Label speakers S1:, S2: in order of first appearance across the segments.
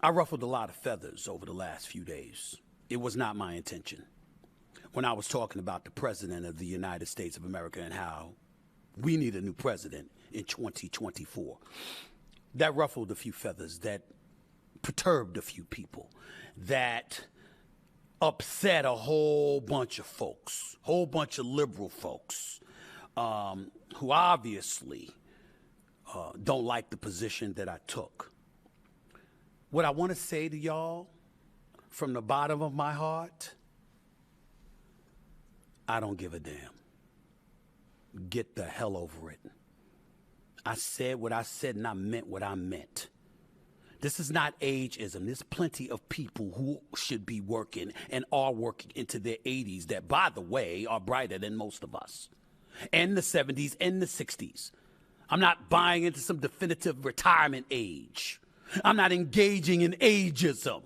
S1: I ruffled a lot of feathers over the last few days. It was not my intention. When I was talking about the President of the United States of America and how we need a new president in 2024, that ruffled a few feathers, that perturbed a few people, that upset a whole bunch of folks, whole bunch of liberal folks who obviously don't like the position that I took. What I want to say to y'all from the bottom of my heart, I don't give a damn. Get the hell over it. I said what I said and I meant what I meant. This is not ageism. There's plenty of people who should be working and are working into their 80s that, by the way, are brighter than most of us. And the 70s and the 60s. I'm not buying into some definitive retirement age. I'm not engaging in ageism.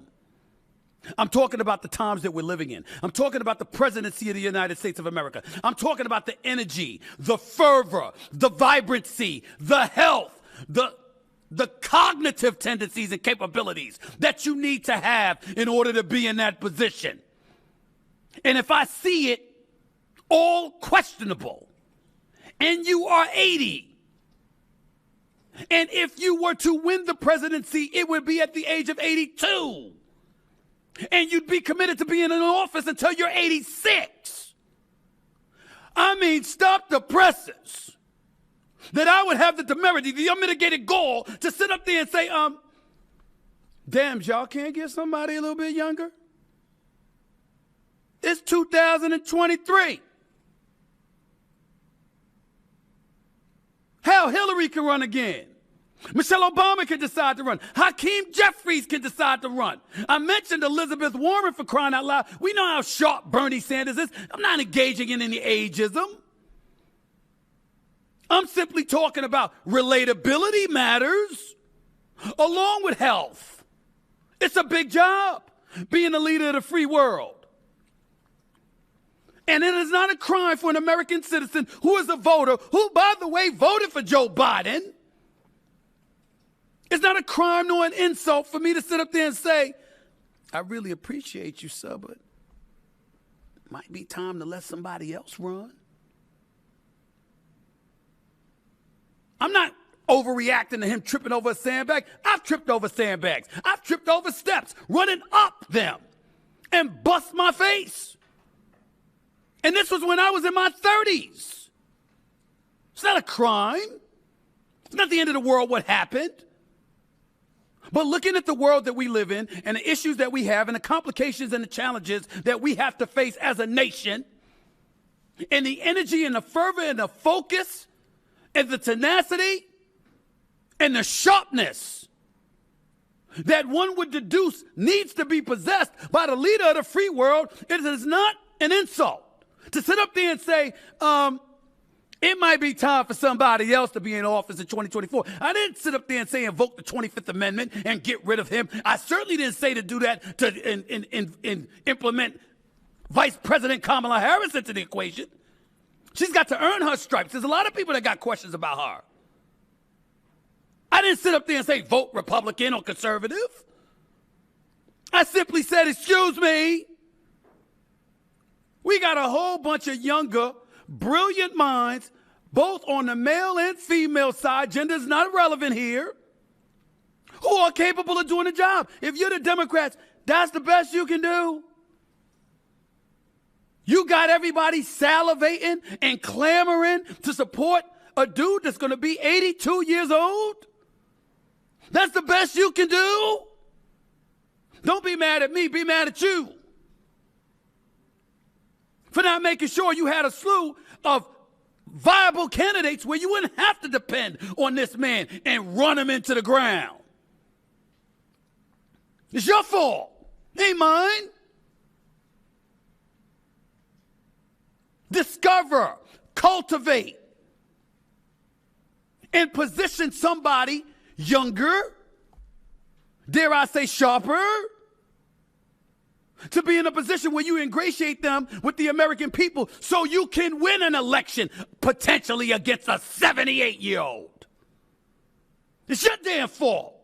S1: I'm talking about the times that we're living in. I'm talking about the presidency of the United States of America. I'm talking about the energy, the fervor, the vibrancy, the health, the cognitive tendencies and capabilities that you need to have in order to be in that position. And if I see it all questionable, and you are 80, and if you were to win the presidency, it would be at the age of 82. And you'd be committed to being in office until you're 86. I mean, stop the presses. That I would have the temerity, the unmitigated gall to sit up there and say, damn, y'all can't get somebody a little bit younger? It's 2023. Hell, Hillary can run again. Michelle Obama can decide to run. Hakeem Jeffries can decide to run. I mentioned Elizabeth Warren, for crying out loud. We know how sharp Bernie Sanders is. I'm not engaging in any ageism. I'm simply talking about relatability matters along with health. It's a big job being the leader of the free world. And it is not a crime for an American citizen who is a voter, who, by the way, voted for Joe Biden. It's not a crime nor an insult for me to sit up there and say, I really appreciate you, sir, but it might be time to let somebody else run. I'm not overreacting to him tripping over a sandbag. I've tripped over sandbags. I've tripped over steps, running up them, and bust my face. And this was when I was in my 30s. It's not a crime. It's not the end of the world what happened. But looking at the world that we live in and the issues that we have and the complications and the challenges that we have to face as a nation, and the energy and the fervor and the focus and the tenacity and the sharpness that one would deduce needs to be possessed by the leader of the free world, it is not an insult to sit up there and say, it might be time for somebody else to be in office in 2024. I didn't sit up there and say invoke the 25th Amendment and get rid of him. I certainly didn't say to do that to implement Vice President Kamala Harris into the equation. She's got to earn her stripes. There's a lot of people that got questions about her. I didn't sit up there and say vote Republican or conservative. I simply said, excuse me, we got a whole bunch of younger, brilliant minds, both on the male and female side, gender is not relevant here, who are capable of doing the job. If you're the Democrats, that's the best you can do. You got everybody salivating and clamoring to support a dude that's going to be 82 years old? That's the best you can do? Don't be mad at me, be mad at you for not making sure you had a slew of viable candidates where you wouldn't have to depend on this man and run him into the ground. It's your fault, ain't mine. Discover, cultivate, and position somebody younger, dare I say sharper, to be in a position where you ingratiate them with the American people so you can win an election potentially against a 78-year-old. It's your damn fault.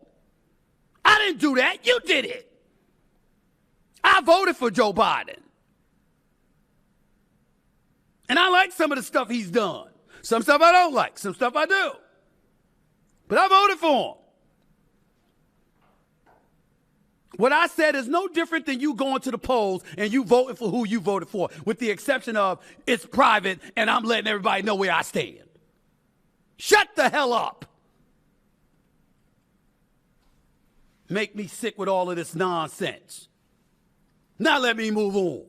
S1: I didn't do that. You did it. I voted for Joe Biden. And I like some of the stuff he's done. Some stuff I don't like. Some stuff I do. But I voted for him. What I said is no different than you going to the polls and you voting for who you voted for, with the exception of it's private and I'm letting everybody know where I stand. Shut the hell up. Make me sick with all of this nonsense. Now let me move on.